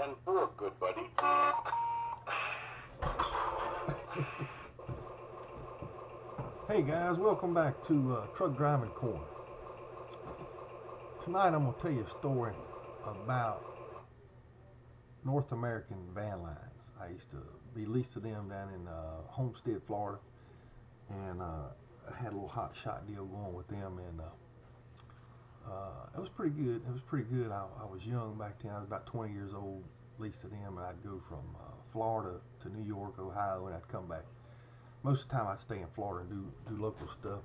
10-4, good buddy. Hey guys, welcome back to Truck Driving Corner. Tonight I'm going to tell you a story about North American van lines. I used to be leased to them down in Homestead, Florida, and I had a little hot shot deal going with them, and it was pretty good. It was pretty good. I was young back then. I was about 20 years old, leased to them, and I'd go from Florida to New York, Ohio, and I'd come back. Most of the time I'd stay in Florida and do local stuff.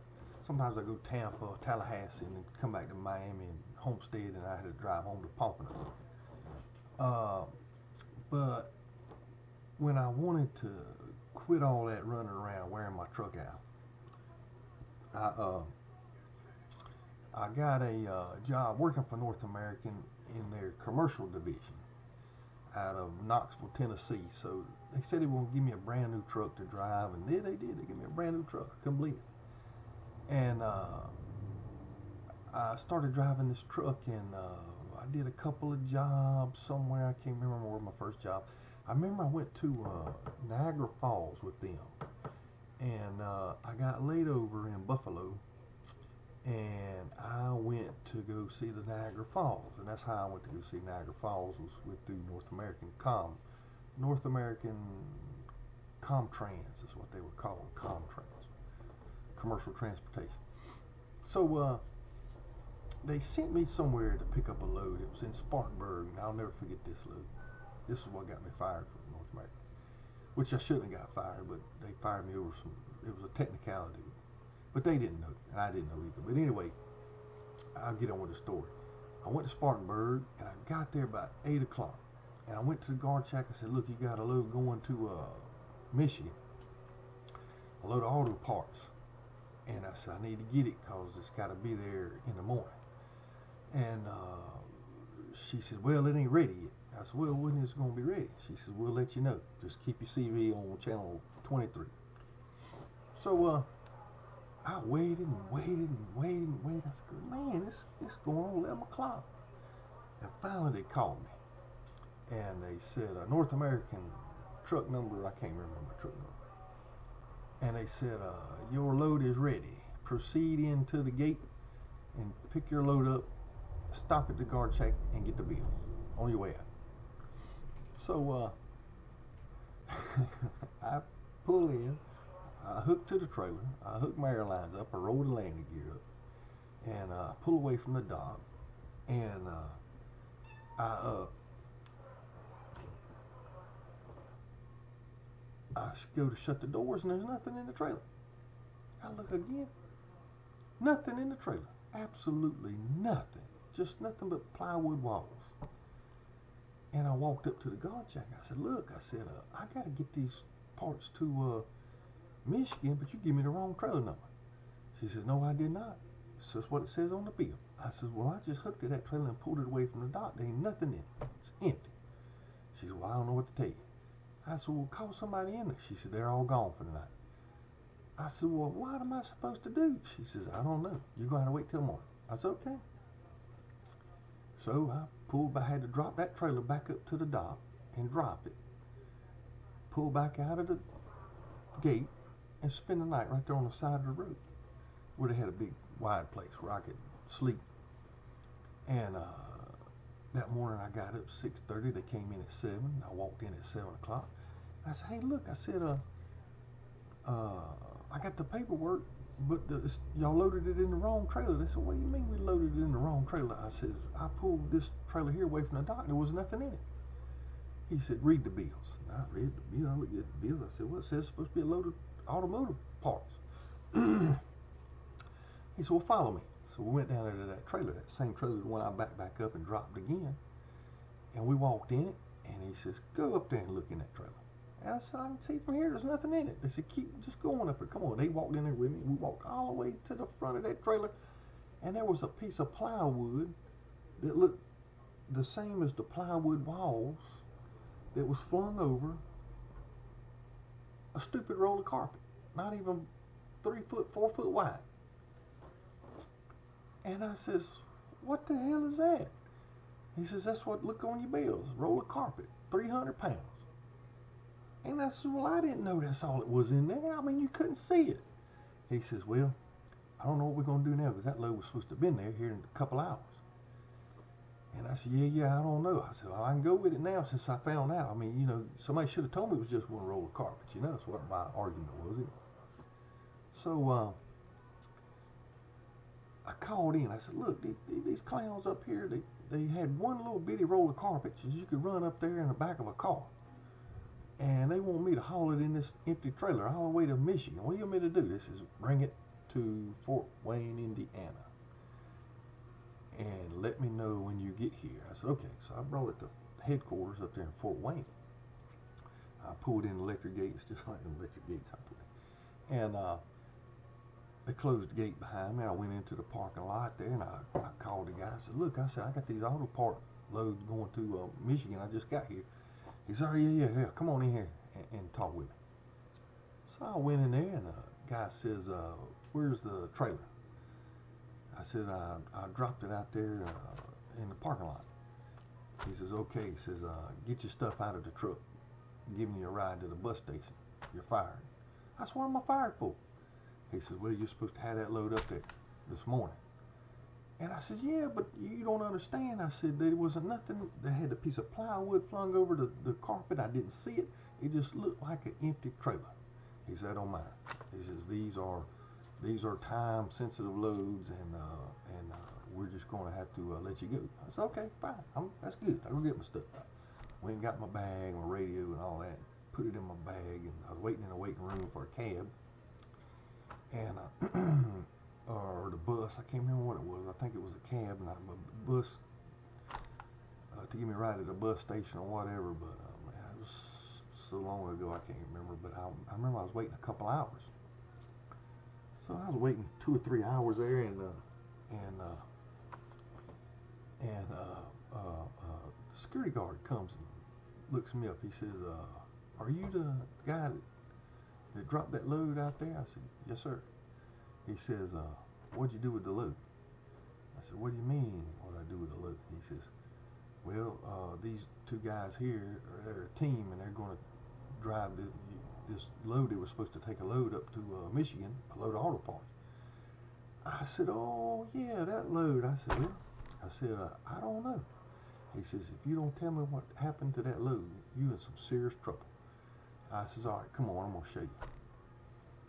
Sometimes I'd go to Tampa, Tallahassee, and then come back to Miami and Homestead, and I had to drive home to Pompano. But when I wanted to quit all that running around wearing my truck out, I got a job working for North American in their commercial division out of Knoxville, Tennessee. So they said they were going to give me a brand new truck to drive, and they did. They gave me a brand new truck. I couldn't believe it. And I started driving this truck, and I did a couple of jobs somewhere. I can't remember where my first job. I remember I went to Niagara Falls with them, and I got laid over in Buffalo, and I went to go see the Niagara Falls, and that's how I went to go see Niagara Falls, was through North American Comtrans is what they were called, Comtrans, commercial transportation. So they sent me somewhere to pick up a load. It was in Spartanburg, and I'll never forget this load. This is what got me fired from North American, which I shouldn't have got fired, but they fired me over it was a technicality. But they didn't know, and I didn't know either. But anyway, I'll get on with the story. I went to Spartanburg, and I got there about 8 o'clock. And I went to the guard shack. I said, look, you got a load going to Michigan, a load of auto parts. And I said, I need to get it because it's got to be there in the morning. And she said, well, it ain't ready yet. I said, well, when is it going to be ready? She said, we'll let you know. Just keep your CV on channel 23. So I waited and waited and waited and waited. I said, man, it's going on 11 o'clock. And finally they called me. And they said, North American truck number, I can't remember my truck number. And they said, your load is ready. Proceed into the gate and pick your load up, stop at the guard shack, and get the bills on your way out. So I pull in. I hooked to the trailer. I hooked my airlines up. I rolled the landing gear up, and pull away from the dock. And I go to shut the doors, and there's nothing in the trailer. I look again. Nothing in the trailer. Absolutely nothing. Just nothing but plywood walls. And I walked up to the guard shack. I said, look, I got to get these parts to Michigan, but you give me the wrong trailer number. She said, no, I did not. It's just what it says on the bill. I said, well, I just hooked to that trailer and pulled it away from the dock. There ain't nothing in it. It's empty. She said, well, I don't know what to tell you. I said, well, call somebody in there. She said, they're all gone for the night. I said, well, what am I supposed to do? She says, I don't know. You're going to have to wait till morning. I said, okay. So I had to drop that trailer back up to the dock and drop it. Pull back out of the gate and spend the night right there on the side of the road where they had a big wide place where I could sleep. And that morning I got up 6:30. They came in at 7. I walked in at 7 o'clock. I said, hey, look, I said, I got the paperwork, but y'all loaded it in the wrong trailer. They said, what do you mean we loaded it in the wrong trailer? I says, I pulled this trailer here away from the dock. There was nothing in it. He said, read the bills. And I read the bill. I looked at the bills. I said, well, it says it's supposed to be a load of automotive parts. He said, well, follow me. So we went down there to that trailer, that same trailer, the one I backed back up and dropped again. And we walked in it, and he says, go up there and look in that trailer. And I said, I can see from here, there's nothing in it. They said, just going up there. Come on. They walked in there with me. We walked all the way to the front of that trailer, and there was a piece of plywood that looked the same as the plywood walls that was flung over a stupid roll of carpet, not even 3 foot, 4 foot wide. And I says, what the hell is that? He says, that's what, look on your bills. Roll of carpet, 300 pounds. And I said, well, I didn't know that's all it was in there. I mean, you couldn't see it. He says, well, I don't know what we're going to do now because that load was supposed to have been there here in a couple hours. And I said, yeah, I don't know. I said, well, I can go with it now since I found out. I mean, you know, somebody should have told me it was just one roll of carpet. You know, that's what my argument was. So I called in. I said, look, these clowns up here, they had one little bitty roll of carpet that you could run up there in the back of a car. And they want me to haul it in this empty trailer all the way to Michigan. What do you want me to do? This is bring it to Fort Wayne, Indiana. And let me know when you get here. I said, okay. So I brought it to headquarters up there in Fort Wayne. I pulled in the electric gates, just like the electric gates I put in. And they closed the gate behind me. I went into the parking lot there, and I called the guy. I said, look, I got these auto part loads going to Michigan. I just got here. He said, oh, yeah, come on in here and talk with me. So I went in there, and the guy says, where's the trailer? I said, I dropped it out there in the parking lot. He says, okay. He says, get your stuff out of the truck. I'm giving you a ride to the bus station. You're fired. I said, what am I fired for? He says, well, you're supposed to have that load up there this morning. And I said, yeah, but you don't understand. I said, there wasn't nothing. They had a piece of plywood flung over the carpet. I didn't see it. It just looked like an empty trailer. He said, don't matter. He says, these are time-sensitive loads, and we're just going to have to let you go. I said, okay, fine. That's good. I'll go get my stuff. Went and got my bag, my radio, and all that. Put it in my bag, and I was waiting in a waiting room for a cab. And or the bus, I can't remember what it was. I think it was a cab, and a bus to get me right at the bus station or whatever. But it was so long ago, I can't remember. But I remember I was waiting a couple hours. So I was waiting 2 or 3 hours there, and the security guard comes and looks me up. He says, "Are you the guy that dropped that load out there?" I said, "Yes, sir." He says, "What'd you do with the load?" I said, "What do you mean, what'd I do with the load?" He says, "Well, these two guys here are a team, and they're going to drive this load. They were supposed to take a load up to Michigan, a load of auto parts." I said, "Oh, yeah, that load." I said, "Well," "I don't know." He says, "If you don't tell me what happened to that load, you in some serious trouble." I says, "All right, come on, I'm going to show you."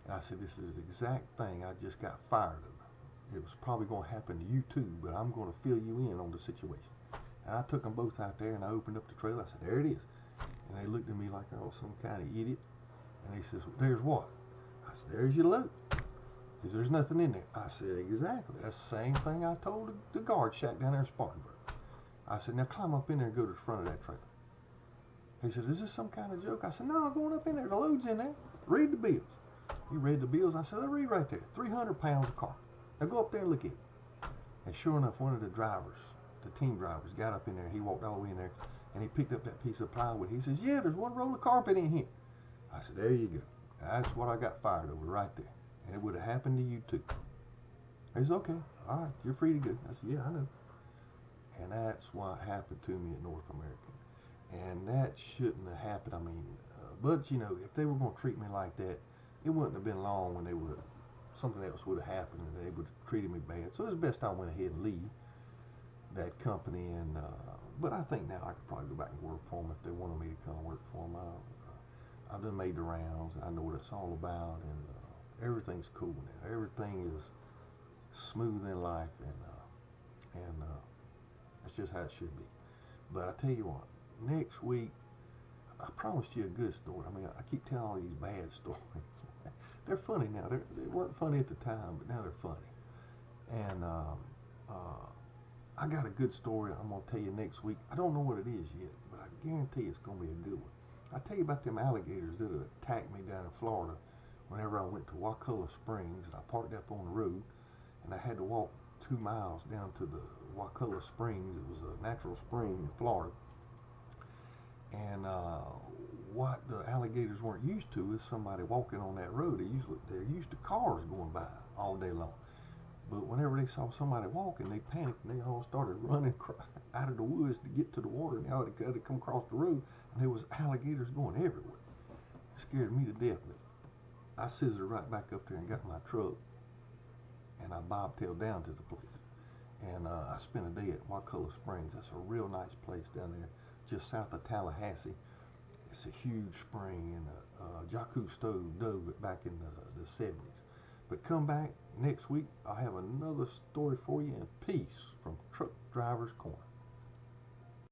And I said, "This is the exact thing I just got fired of. It was probably going to happen to you too, but I'm going to fill you in on the situation." And I took them both out there, and I opened up the trailer. I said, "There it is." And they looked at me like I was some kind of idiot. And he says, "There's what?" I said, "There's your load." He says, "There's nothing in there." I said, "Exactly. That's the same thing I told the guard shack down there in Spartanburg." I said, "Now climb up in there and go to the front of that trailer." He said, "Is this some kind of joke?" I said, "No, I'm going up in there. The load's in there. Read the bills." He read the bills. I said, "I'll read right there. 300 pounds of carpet. Now go up there and look at it." And sure enough, one of the drivers, the team drivers, got up in there. He walked all the way in there, and he picked up that piece of plywood. He says, "Yeah, there's one roll of carpet in here." I said, "There you go. That's what I got fired over right there. And it would have happened to you too." He says, "Okay, all right, you're free to go." I said, "Yeah, I know." And that's what happened to me at North American. And that shouldn't have happened. I mean, but you know, if they were going to treat me like that, it wouldn't have been long when something else would have happened and they would have treated me bad. So it's best I went ahead and leave that company. And but I think now I could probably go back and work for them if they wanted me to come work for them. I've done made the rounds. I know what it's all about, and everything's cool now. Everything is smooth in life, and that's just how it should be. But I tell you what, next week I promised you a good story. I mean, I keep telling all these bad stories. They're funny now. They weren't funny at the time, but now they're funny. And I got a good story I'm going to tell you next week. I don't know what it is yet, but I guarantee it's going to be a good one. I'll tell you about them alligators that attacked me down in Florida whenever I went to Wakulla Springs, and I parked up on the road, and I had to walk 2 miles down to the Wakulla Springs. It was a natural spring in Florida. And what the alligators weren't used to is somebody walking on that road. They're used to cars going by all day long. But whenever they saw somebody walking, they panicked and they all started running out of the woods to get to the water. And they had to come across the road, and there was alligators going everywhere. It scared me to death. But I scissored right back up there and got my truck, and I bobtailed down to the place. And I spent a day at Wakulla Springs. That's a real nice place down there, just south of Tallahassee. It's a huge spring, and Jacques Cousteau dug it back in the 70s. But come back next week, I'll have another story for you, in peace from Truck Driver's Corner.